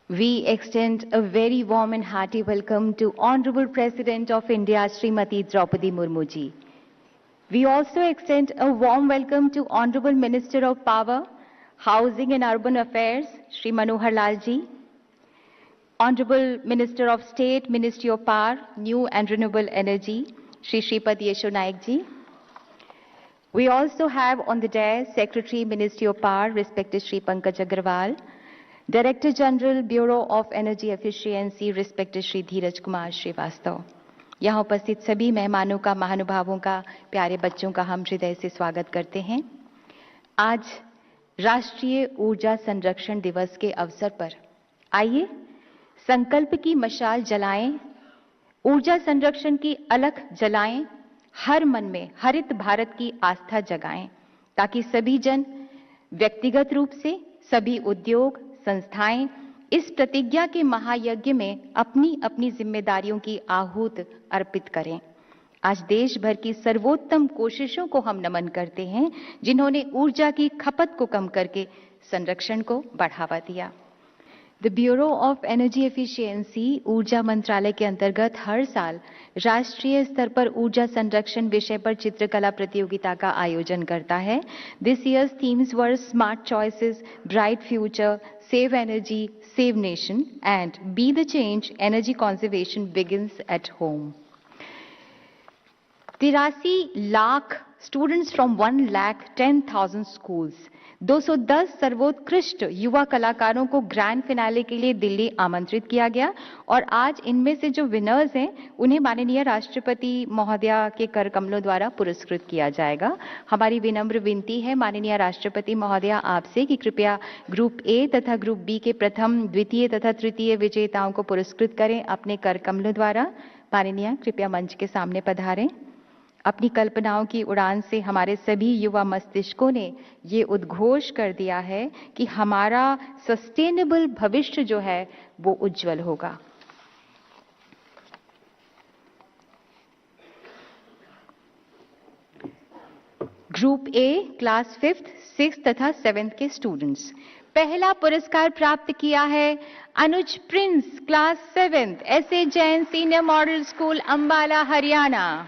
We extend a very warm and hearty welcome to Honorable President of India, Srimati Draupadi Murmu ji. We also extend a warm welcome to Honorable Minister of Power, Housing and Urban Affairs, Shri Manohar Lal ji. Honorable Minister of State, Ministry of Power, New and Renewable Energy, Shri Shripad Yesho Naik ji. We also have on the dais Secretary, Ministry of Power, respected Shri Pankaj Agrawal, Director General, Bureau of Energy Efficiency, respected Shri Dheeraj Kumar Srivastav. यहाँ उपस्थित सभी मेहमानों का, महानुभावों का, प्यारे बच्चों का हम हृदय से स्वागत करते हैं। आज राष्ट्रीय ऊर्जा संरक्षण दिवस के अवसर पर आइए संकल्प की मशाल जलाएं, ऊर्जा संरक्षण की अलख जलाएं, हर मन में हरित भारत की आस्था जगाएं, ताकि सभी जन व्यक्तिगत रूप से, सभी उद्योग, संस्थाएं इस प्रतिज्ञा के महायज्ञ में अपनी अपनी जिम्मेदारियों की आहूत अर्पित करें। आज देश भर की सर्वोत्तम कोशिशों को हम नमन करते हैं, जिन्होंने ऊर्जा की खपत को कम करके संरक्षण को बढ़ावा दिया। The bureau of energy efficiency ऊर्जा मंत्रालय के अंतर्गत हर साल राष्ट्रीय स्तर पर ऊर्जा संरक्षण विषय पर चित्रकला प्रतियोगिता का आयोजन करता है। This years themes were smart choices, bright future, save energy, save nation and be the change, energy conservation begins at home. 83 lakh students from 1,10,000 schools, 210 सर्वोत्कृष्ट युवा कलाकारों को ग्रैंड फिनाले के लिए दिल्ली आमंत्रित किया गया और आज इनमें से जो विनर्स हैं उन्हें माननीय राष्ट्रपति महोदया के कर कमलों द्वारा पुरस्कृत किया जाएगा। हमारी विनम्र विनती है माननीय राष्ट्रपति महोदया आपसे कि कृपया ग्रुप ए तथा ग्रुप बी के प्रथम, द्वितीय तथा तृतीय विजेताओं को पुरस्कृत करें अपने कर कमलों द्वारा। माननीय कृपया मंच के सामने पधारें। अपनी कल्पनाओं की उड़ान से हमारे सभी युवा मस्तिष्कों ने ये उद्घोष कर दिया है कि हमारा सस्टेनेबल भविष्य जो है वो उज्जवल होगा। Group A class 5th, 6th तथा 7th के स्टूडेंट्स। पहला पुरस्कार प्राप्त किया है Anuj Prince, class 7th, SA Jain senior model school, Ambala, Haryana.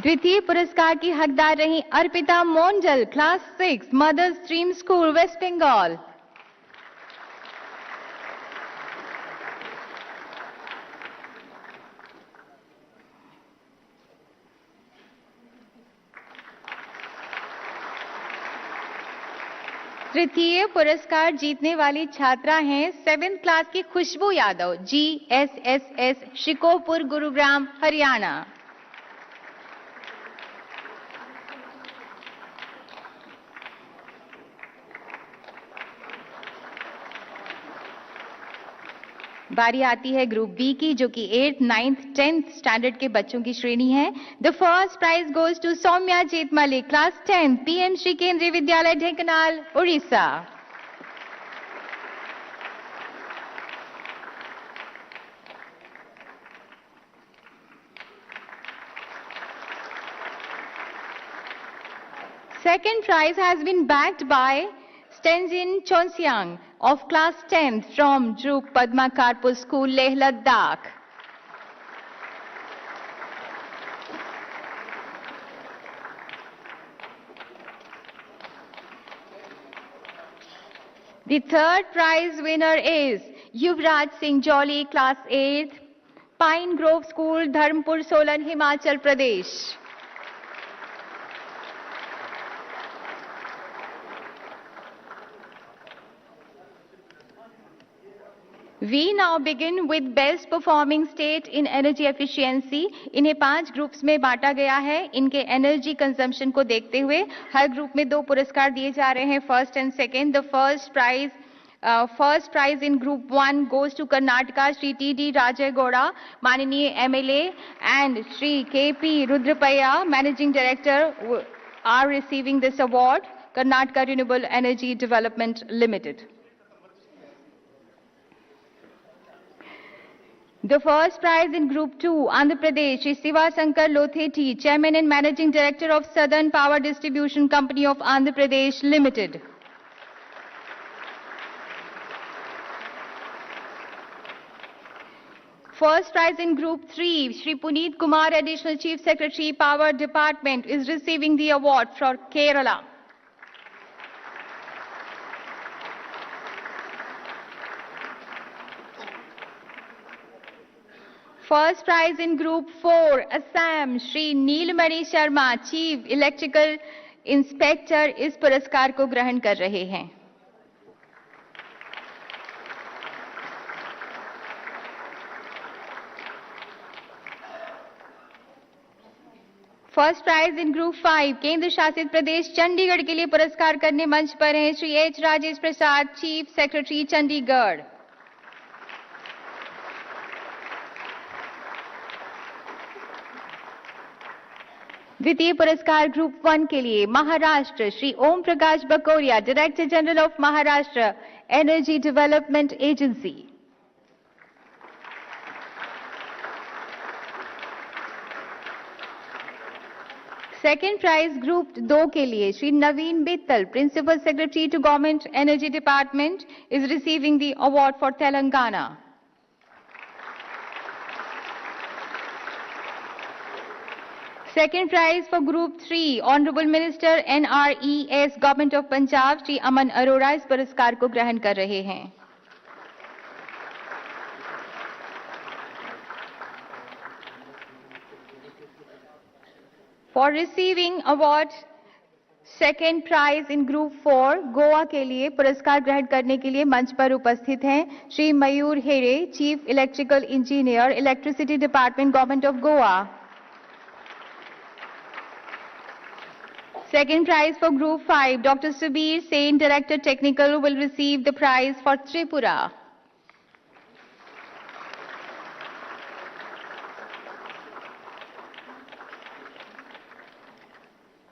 द्वितीय पुरस्कार की हकदार रही Arpita Mondal, class 6, mother stream school, West Bengal. तृतीय पुरस्कार जीतने वाली छात्रा हैं 7th क्लास की खुशबू यादव, GSSS, शिकोपुर, गुरुग्राम, हरियाणा। बारी आती है ग्रुप बी की, जो कि 8th, 9th, 10th स्टैंडर्ड के बच्चों की श्रेणी है। The first prize goes to Saumya Jetmali, class 10, PM Shri Kendriya Vidyalaya, Dhenkanal, Orissa. Second prize has been backed by Stenzin Chonsiang of class 10th from Druk Padma Karpur School, Leh, Ladakh. The third prize winner is Yuvraj Singh Jolly, class 8th, Pine Grove School, Dharmpur, Solan, Himachal Pradesh. We now begin with best performing state in energy efficiency. इन्हें 5 groups में बांटा गया है। इनके energy consumption को देखते हुए हर group में 2 पुरस्कार दिए जा रहे हैं, first and second. The first prize in group 1 goes to Karnataka, Shri TD Rajegowda, माननीय MLA, and Shri KP Rudrapaya, Managing Director, are receiving this award. Karnataka Renewable Energy Development Limited. The first prize in Group 2, Andhra Pradesh, is Siva Shankar Lotheti, Chairman and Managing Director of Southern Power Distribution Company of Andhra Pradesh Limited. First prize in Group 3, Shri Puneet Kumar, Additional Chief Secretary, Power Department, is receiving the award for Kerala. First prize in Group 4, Assam, Shri Neelmani Sharma, Chief Electrical Inspector, इस पुरस्कार को ग्रहण कर रहे हैं. First prize in group 5 केंद्र शासित प्रदेश चंडीगढ़ के लिए पुरस्कार करने मंच पर हैं Shri H Rajesh Prasad, chief secretary Chandigarh. द्वितीय पुरस्कार ग्रुप 1 के लिए Maharashtra Shri Om Prakash Bakoria, director general of Maharashtra energy development agency. Second prize group 2 के लिए Shri Naveen Bittal, principal secretary to government energy department, is receiving the award for Telangana. Second prize for group 3 honourable minister NRES government of Punjab Shri Aman Arora इस पुरस्कार को ग्रहण कर रहे हैं. For receiving award second prize in group 4 Goa के लिए पुरस्कार ग्रहण करने के लिए मंच पर उपस्थित हैं Shri Mayur Here, chief electrical engineer, electricity department, government of Goa. Second prize for group 5, Dr. Subir Sen, director technical, will receive the prize for Tripura.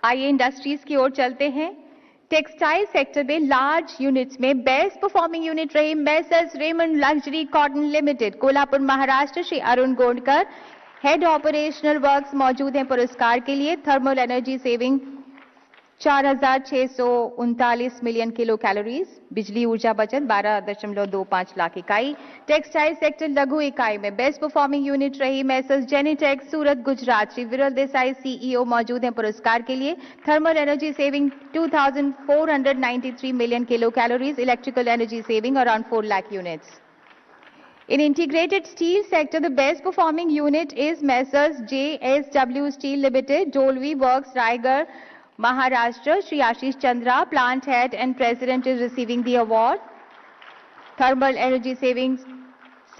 आइए इंडस्ट्रीज की ओर चलते हैं. टेक्सटाइल सेक्टर में लार्ज यूनिट्स में बेस्ट परफॉर्मिंग यूनिट रही messrs Raymond luxury cotton limited Kolhapur Maharashtra Shri Arun Gondkar, head operational works, मौजूद हैं पुरस्कार के लिए. Thermal energy saving 4,639 million kilo calories, बिजली ऊर्जा बचत 12.25 लाख इकाई. टेक्सटाइल सेक्टर लघु इकाई में बेस्ट परफॉर्मिंग यूनिट रही मेसर्स जेनीटेक सूरत गुजरात श्री विरल देसाई CEO, मौजूद हैं पुरस्कार के लिए. Thermal energy saving 2,493 million kilo calories, electrical energy saving around 4 lakh units. In integrated steel sector, the best performing unit is Messrs JSW Steel Limited, Dolvi Works, Raigarh, Maharashtra. Shri Ashish Chandra, plant head and president, is receiving the award. Thermal energy savings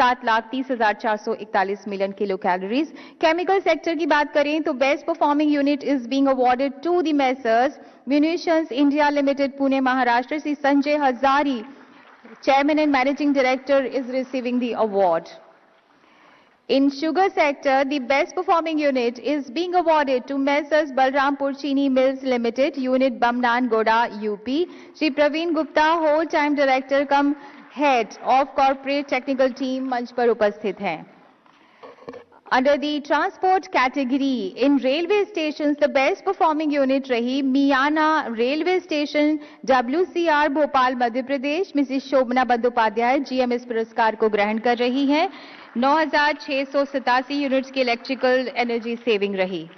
7,30,441 million kilocalories. Chemical sector की बात करें तो best performing unit is being awarded to the Messrs Munitions India Limited, Pune, Maharashtra. Shri Sanjay Hazari, chairman and managing director, is receiving the award. In sugar sector, the best performing unit is being awarded to Messrs Balrampur Chini Mills Limited, unit Bamnan Goda, UP. Shri Praveen Gupta, whole time director cum head of corporate technical team, मंच पर उपस्थित हैं. Under the transport category, in railway stations, the best performing unit रही मियाना railway station WCR Bhopal Madhya Pradesh. Mrs शोभना Bandyopadhyay GM इस पुरस्कार को ग्रहण कर रही हैं. 9,687 यूनिट्स की इलेक्ट्रिकल एनर्जी सेविंग रही.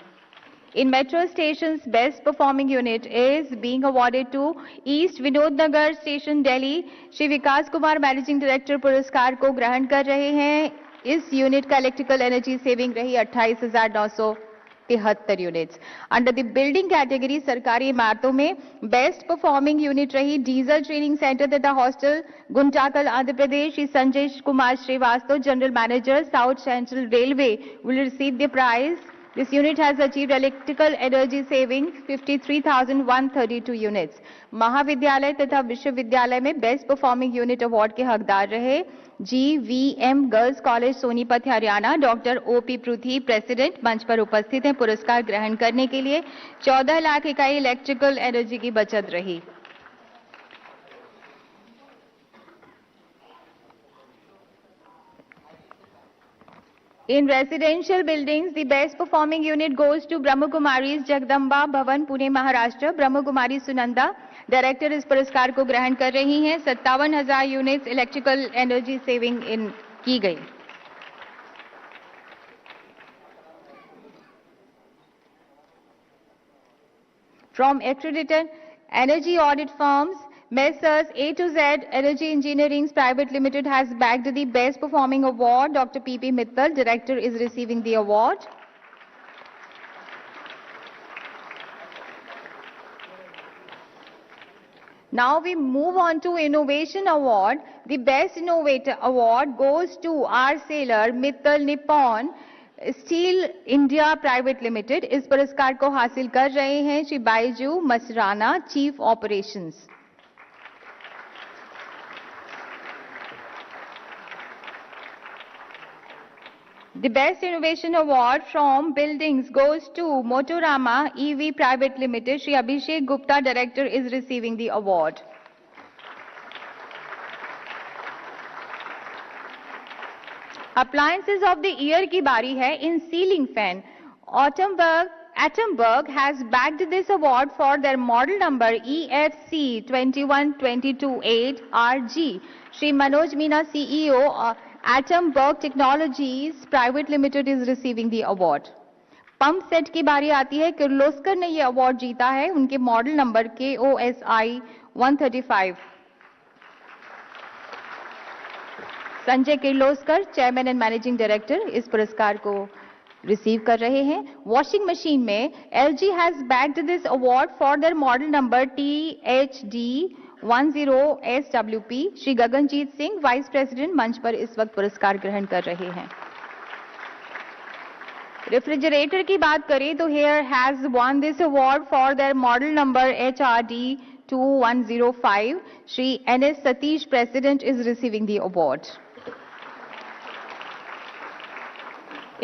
In metro stations, best performing unit is being awarded to East Vinod Nagar Station, Delhi. Shri Vikas Kumar, managing director, पुरस्कार को ग्रहण कर रहे हैं. इस यूनिट का इलेक्ट्रिकल एनर्जी सेविंग रही 28,973 units. Under the building category, सरकारी इमारतों में बेस्ट परफॉर्मिंग यूनिट रही डीजल ट्रेनिंग सेंटर तथा hostel, Guntakal, Andhra Pradesh. Shri Sanjay Kumar Srivastava, general manager, south central railway, will receive the prize. This unit has achieved electrical energy saving 53,132 units. महाविद्यालय तथा विश्वविद्यालय में बेस्ट परफॉर्मिंग यूनिट अवार्ड के हकदार रहे GVM girls college, Sonipat, Haryana. Doctor OP पृथ्वी, president, मंच पर उपस्थित हैं पुरस्कार ग्रहण करने के लिए. 14 लाख इकाई इलेक्ट्रिकल एनर्जी की बचत रही. In residential buildings, the best performing unit goes to Brahma Kumaris Jagdamba Bhavan, Pune, Maharashtra. Brahma Kumari Sunanda, director इस पुरस्कार को ग्रहण कर रही हैं। 57,000 यूनिट्स इलेक्ट्रिकल एनर्जी सेविंग की गई। From accredited energy audit firms, Messrs. A to Z Energy Engineering Private Limited has bagged the best performing award. Dr. P.P. Mittal, director, is receiving the award. Now we move on to Innovation Award. The Best Innovator Award goes to R. Sailor, Mittal Nippon Steel India Private Limited. इस पुरस्कार को हासिल कर रहे हैं Shri Baiju Masrana, chief operations. The Best Innovation Award from Buildings goes to Motorama EV Private Limited. Shri Abhishek Gupta, Director, is receiving the award. Appliances of the Year की बारी है। In ceiling fan, Atomberg has bagged this award for their model number EFC 21228RG. Shri Manoj Meena, CEO, Atomberg Technologies Private Limited, is receiving the award. Pump set की बारी आती है। किर्लोस्कर ने यह award जीता है, उनके model number KOSI 135। Sanjay Kirloskar, chairman and managing director, इस पुरस्कार को रिसीव कर रहे हैं। वॉशिंग मशीन में LG has bagged this award for their model number THD 10SWP। Shri Gaganjeet Singh, vice president, मंच पर इस वक्त पुरस्कार ग्रहण कर रहे हैं। रेफ्रिजरेटर की बात करें तो Haier has won this award for their model number HRD 2105। Shri NS Satish, president, is receiving the award.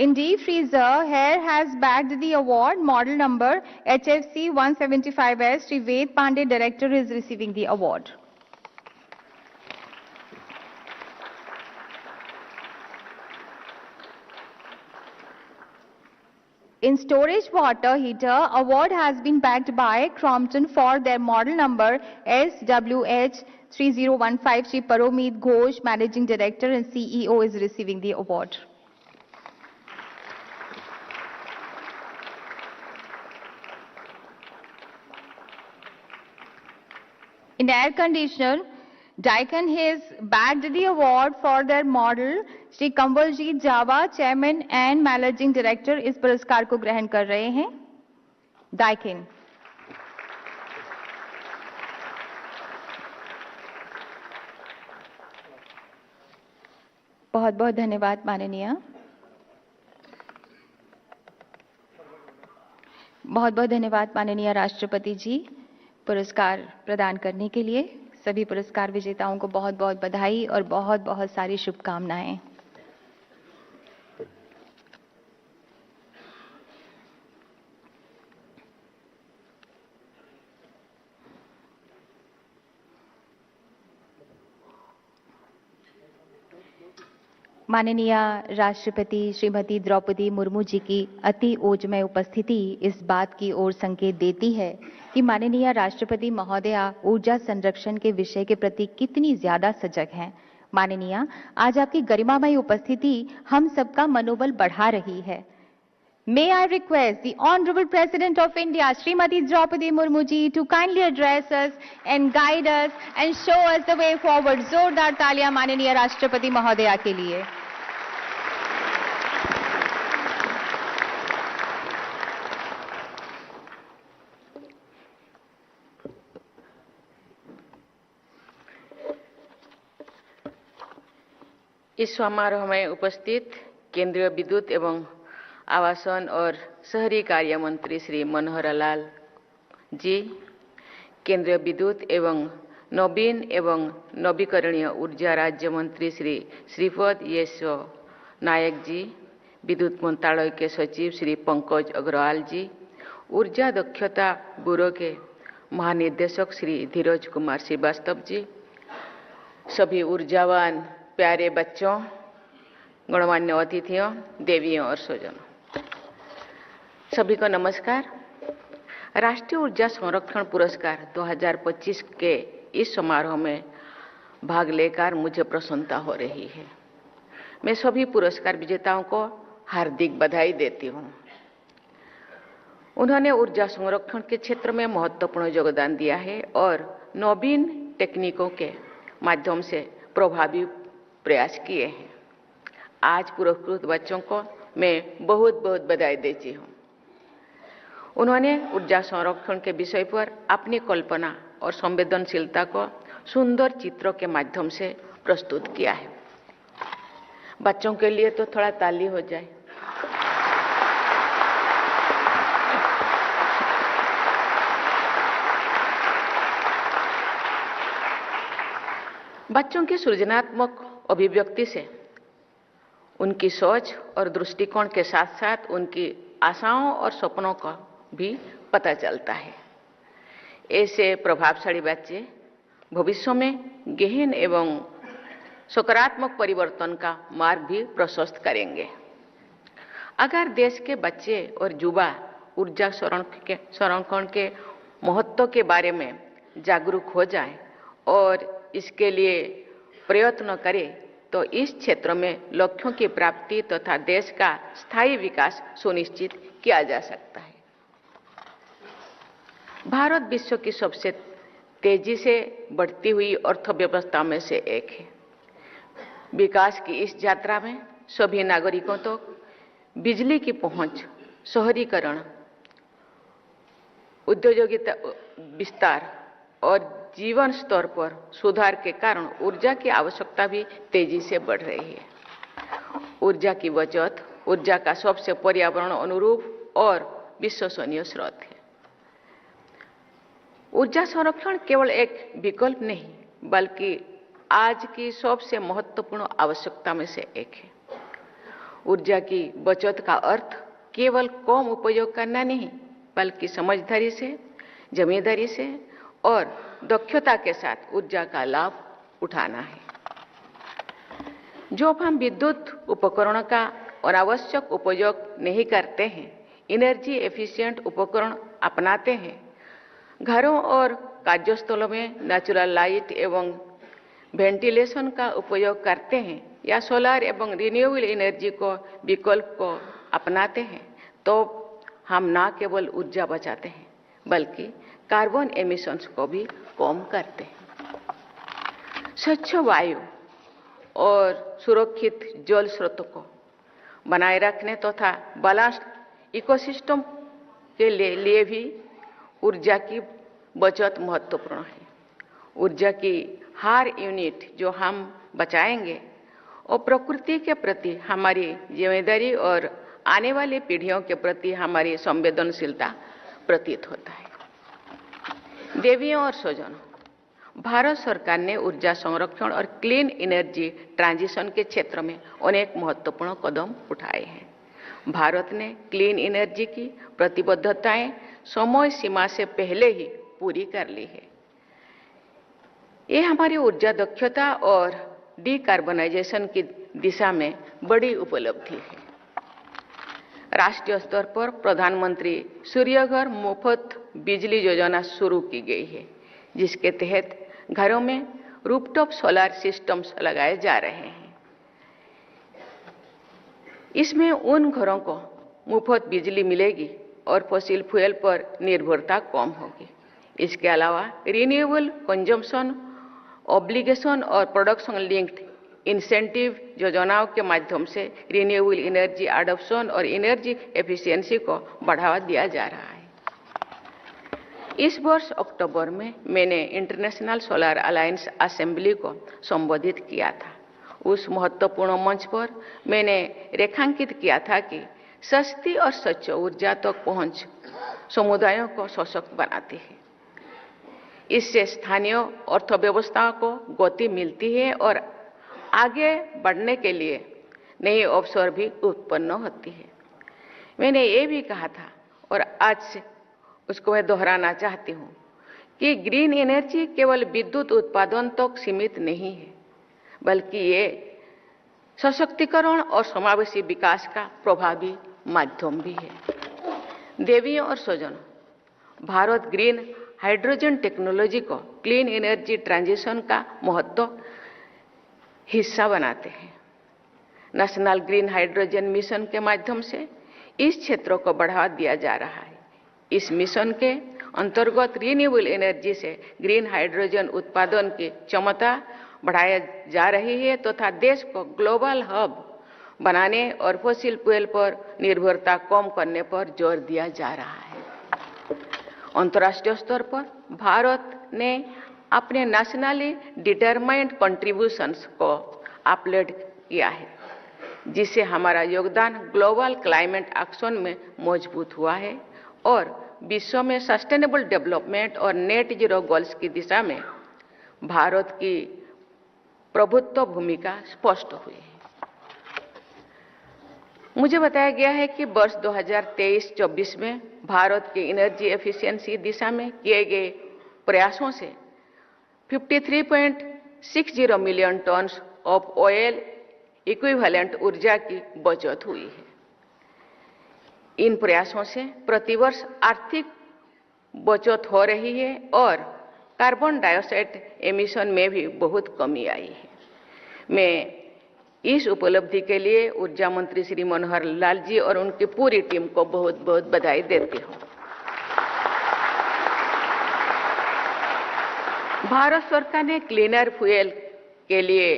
In deep freezer, Hair has bagged the award, model number HFC 175S. Shri Ved Pandey, Director, is receiving the award. In storage water heater, award has been bagged by Crompton for their model number SWH 3015. Shri Paromeet Ghosh, Managing Director and CEO, is receiving the award. In air conditioner, Daikin has bagged the award for their model. Shri Kanwaljit Jawa, chairman and managing director, इस पुरस्कार को ग्रहण कर रहे हैं। Daikin। बहुत बहुत धन्यवाद माननीय। बहुत बहुत धन्यवाद माननीय राष्ट्रपति जी, पुरस्कार प्रदान करने के लिए। सभी पुरस्कार विजेताओं को बहुत बहुत बधाई और बहुत बहुत सारी शुभकामनाएं। माननीय राष्ट्रपति श्रीमती द्रौपदी मुर्मू जी की अति ओजमय उपस्थिति इस बात की ओर संकेत देती है कि माननीय राष्ट्रपति महोदया ऊर्जा संरक्षण के विषय के प्रति कितनी ज्यादा सजग हैं। माननीय, आज आपकी गरिमामय उपस्थिति हम सबका मनोबल बढ़ा रही है। May I request the Honorable President of India, Srimati Draupadi Murmu ji, to kindly address us and guide us and show us the way forward. जोरदार तालियां माननीय राष्ट्रपति महोदया के लिए। इस समारोह में उपस्थित केंद्रीय विद्युत एवं आवासन और शहरी कार्य मंत्री श्री मनोहर लाल जी, केंद्रीय विद्युत एवं नवीन एवं नवीकरणीय ऊर्जा राज्य मंत्री श्री श्रीपद येशो नायक जी, विद्युत मंत्रालय के सचिव श्री पंकज अग्रवाल जी, ऊर्जा दक्षता ब्यूरो के महानिदेशक श्री धीरज कुमार श्रीवास्तव जी, सभी ऊर्जावान प्यारे बच्चों, गणमान्य अतिथियों, देवियों और स्वजनों, सभी को नमस्कार। राष्ट्रीय ऊर्जा संरक्षण पुरस्कार 2025 के इस समारोह में भाग लेकर मुझे प्रसन्नता हो रही है। मैं सभी पुरस्कार विजेताओं को हार्दिक बधाई देती हूँ। उन्होंने ऊर्जा संरक्षण के क्षेत्र में महत्वपूर्ण योगदान दिया है और नवीन तकनीकों के माध्यम से प्रभावी प्रयास किए हैं। आज पुरस्कृत बच्चों को मैं बहुत बहुत बधाई देती हूँ। उन्होंने ऊर्जा संरक्षण के विषय पर अपनी कल्पना और संवेदनशीलता को सुंदर चित्रों के माध्यम से प्रस्तुत किया है। बच्चों के लिए तो थोड़ा ताली हो जाए। बच्चों की सृजनात्मक अभिव्यक्ति से उनकी सोच और दृष्टिकोण के साथ साथ उनकी आशाओं और सपनों का भी पता चलता है। ऐसे प्रभावशाली बच्चे भविष्य में गहन एवं सकारात्मक परिवर्तन का मार्ग भी प्रशस्त करेंगे। अगर देश के बच्चे और युवा ऊर्जा संरक्षण के महत्व के बारे में जागरूक हो जाएं और इसके लिए प्रयत्न करें तो इस क्षेत्र में लक्ष्यों की प्राप्ति तथा देश का स्थायी विकास सुनिश्चित किया जा सकता है। भारत विश्व की सबसे तेजी से बढ़ती हुई अर्थव्यवस्था में से एक है। विकास की इस यात्रा में सभी नागरिकों तक बिजली की पहुंच, शहरीकरण, औद्योगिक विस्तार और जीवन स्तर पर सुधार के कारण ऊर्जा की आवश्यकता भी तेजी से बढ़ रही है। ऊर्जा की बचत ऊर्जा का सबसे पर्यावरण अनुरूप और विश्वसनीय स्रोत है। ऊर्जा संरक्षण केवल एक विकल्प नहीं बल्कि आज की सबसे महत्वपूर्ण आवश्यकता में से एक है। ऊर्जा की बचत का अर्थ केवल कम उपयोग करना नहीं बल्कि समझदारी से, जिम्मेदारी से और दक्षता के साथ ऊर्जा का लाभ उठाना है। जब हम विद्युत उपकरणों का अनावश्यक उपयोग नहीं करते हैं, एनर्जी एफिशिएंट उपकरण अपनाते हैं, घरों और कार्यस्थलों में नेचुरल लाइट एवं वेंटिलेशन का उपयोग करते हैं या सोलर एवं रिन्यूएबल एनर्जी को विकल्प को अपनाते हैं, तो हम न केवल ऊर्जा बचाते हैं बल्कि कार्बन एमिशंस को भी कम करते हैं। स्वच्छ वायु और सुरक्षित जल स्रोतों को बनाए रखने तथा बैलेंस्ड इकोसिस्टम के लिए भी ऊर्जा की बचत महत्वपूर्ण है। ऊर्जा की हर यूनिट जो हम बचाएंगे और प्रकृति के प्रति हमारी जिम्मेदारी और आने वाली पीढ़ियों के प्रति हमारी संवेदनशीलता प्रतीत होता है। देवियों और स्वजनों, भारत सरकार ने ऊर्जा संरक्षण और क्लीन एनर्जी ट्रांजिशन के क्षेत्र में अनेक महत्वपूर्ण कदम उठाए हैं। भारत ने क्लीन एनर्जी की प्रतिबद्धताएं समय सीमा से पहले ही पूरी कर ली है। ये हमारी ऊर्जा दक्षता और डिकार्बनाइजेशन की दिशा में बड़ी उपलब्धि है। राष्ट्रीय स्तर पर प्रधानमंत्री सूर्यघर मुफ्त बिजली योजना शुरू की गई है, जिसके तहत घरों में रूफटॉप सोलर सिस्टम्स लगाए जा रहे हैं। इसमें उन घरों को मुफ्त बिजली मिलेगी और फॉसिल फ्यूल पर निर्भरता कम होगी। इसके अलावा रिन्यूएबल कंजम्पशन ऑब्लिगेशन और प्रोडक्शन लिंक्ड इंसेंटिव योजनाओं के माध्यम से रिन्यूएबल एनर्जी एडॉप्शन और एनर्जी एफिशिएंसी को बढ़ावा दिया जा रहा है। इस वर्ष अक्टूबर में मैंने इंटरनेशनल सोलर अलायंस असेंबली को संबोधित किया था। उस महत्वपूर्ण मंच पर मैंने रेखांकित किया था कि सस्ती और स्वच्छ ऊर्जा तक पहुंच समुदायों को सशक्त बनाती है। इससे स्थानीय अर्थव्यवस्था को गति मिलती है और आगे बढ़ने के लिए नए अवसर भी उत्पन्न होती है। मैंने ये भी कहा था और आज से उसको मैं दोहराना चाहती हूँ कि ग्रीन एनर्जी केवल विद्युत उत्पादन तक सीमित नहीं है, बल्कि ये सशक्तिकरण और समावेशी विकास का प्रभावी माध्यम भी है। देवियों और स्वजनों, भारत ग्रीन हाइड्रोजन टेक्नोलॉजी को क्लीन एनर्जी ट्रांजिशन का महत्व हिस्सा बनाते हैं। नेशनल ग्रीन हाइड्रोजन मिशन के माध्यम से इस क्षेत्र को बढ़ावा दिया जा रहा है। इस मिशन के अंतर्गत रिन्यूएबल एनर्जी से ग्रीन हाइड्रोजन उत्पादन की क्षमता बढ़ाया जा रही है तथा देश को ग्लोबल हब बनाने और फॉसिल फ्यूल पर निर्भरता कम करने पर जोर दिया जा रहा है। अंतर्राष्ट्रीय स्तर पर भारत ने अपने नेशनली डिटरमाइंड कंट्रीब्यूशंस को अपग्रेड किया है, जिससे हमारा योगदान ग्लोबल क्लाइमेट एक्शन में मजबूत हुआ है और विश्व में सस्टेनेबल डेवलपमेंट और नेट जीरो गोल्स की दिशा में भारत की प्रभुत्व भूमिका स्पष्ट हुई है। मुझे बताया गया है कि वर्ष 2023-24 में भारत के एनर्जी एफिशिएंसी दिशा में किए गए प्रयासों से 53.60 million ton of oil equivalent ऊर्जा की बचत हुई है। इन प्रयासों से प्रतिवर्ष आर्थिक बचत हो रही है और कार्बन डाइऑक्साइड एमिशन में भी बहुत कमी आई है। मैं इस उपलब्धि के लिए ऊर्जा मंत्री श्री मनोहर लाल जी और उनकी पूरी टीम को बहुत बहुत बधाई देती हूँ। भारत सरकार ने क्लीनर फ्यूल के लिए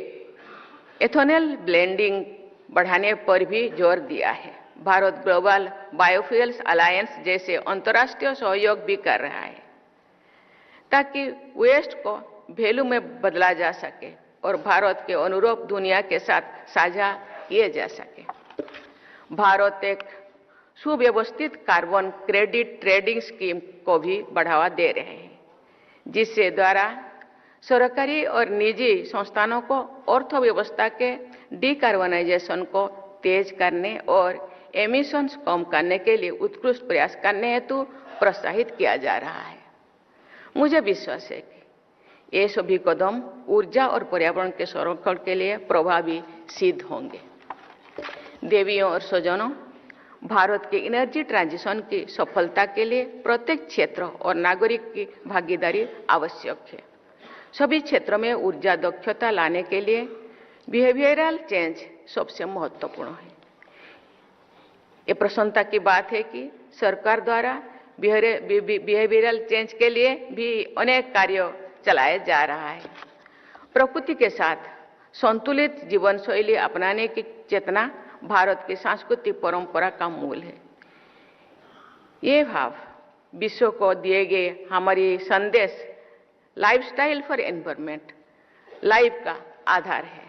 एथेनॉल ब्लेंडिंग बढ़ाने पर भी जोर दिया है। भारत ग्लोबल बायोफ्यूल्स अलायंस जैसे अंतर्राष्ट्रीय सहयोग भी कर रहा है ताकि वेस्ट को वैल्यू में बदला जा सके और भारत के अनुरूप दुनिया के साथ साझा किए जा सके। भारत एक सुव्यवस्थित कार्बन क्रेडिट ट्रेडिंग स्कीम को भी बढ़ावा दे रहे हैं, जिससे द्वारा सरकारी और निजी संस्थानों को अर्थव्यवस्था के डिकार्बनाइजेशन को तेज करने और एमिशंस कम करने के लिए उत्कृष्ट प्रयास करने हेतु प्रोत्साहित किया जा रहा है। मुझे विश्वास है कि ये सभी कदम ऊर्जा और पर्यावरण के संरक्षण के लिए प्रभावी सिद्ध होंगे। देवियों और स्वजनों, भारत के एनर्जी ट्रांजिशन की सफलता के लिए प्रत्येक क्षेत्र और नागरिक की भागीदारी आवश्यक है। सभी क्षेत्रों में ऊर्जा दक्षता लाने के लिए बिहेवियरल चेंज सबसे महत्वपूर्ण है। ये प्रसन्नता की बात है कि सरकार द्वारा बिहेवियरल चेंज के लिए भी अनेक कार्य चलाया जा रहा है। प्रकृति के साथ संतुलित जीवन शैली अपनाने की चेतना भारत की सांस्कृतिक परंपरा का मूल है। ये भाव विश्व को दिए गए हमारी संदेश लाइफस्टाइल फॉर एनवायरनमेंट लाइफ का आधार है।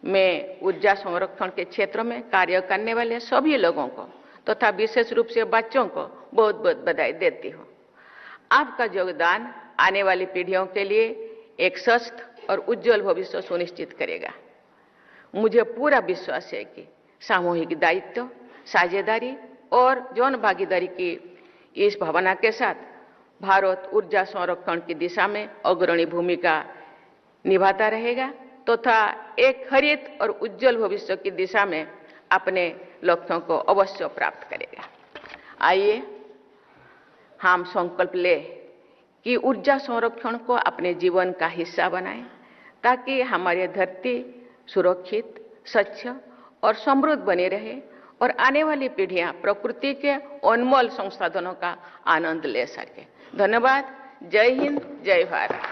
मैं ऊर्जा संरक्षण के क्षेत्र में कार्य करने वाले सभी लोगों को तथा विशेष रूप से बच्चों को बहुत बहुत बधाई देती हूँ। आपका योगदान आने वाली पीढ़ियों के लिए एक स्वस्थ और उज्जवल भविष्य सुनिश्चित करेगा। मुझे पूरा विश्वास है कि सामूहिक दायित्व, साझेदारी और जन भागीदारी की इस भावना के साथ भारत ऊर्जा संरक्षण की दिशा में अग्रणी भूमिका निभाता रहेगा तथा एक हरित और उज्जवल भविष्य की दिशा में अपने लक्ष्यों को अवश्य प्राप्त करेगा। आइए हम संकल्प लें कि ऊर्जा संरक्षण को अपने जीवन का हिस्सा बनाएं ताकि हमारी धरती सुरक्षित, स्वच्छ और समृद्ध बनी रहे और आने वाली पीढ़ियां प्रकृति के अनमोल संसाधनों का आनंद ले सके। धन्यवाद। जय हिंद, जय भारत।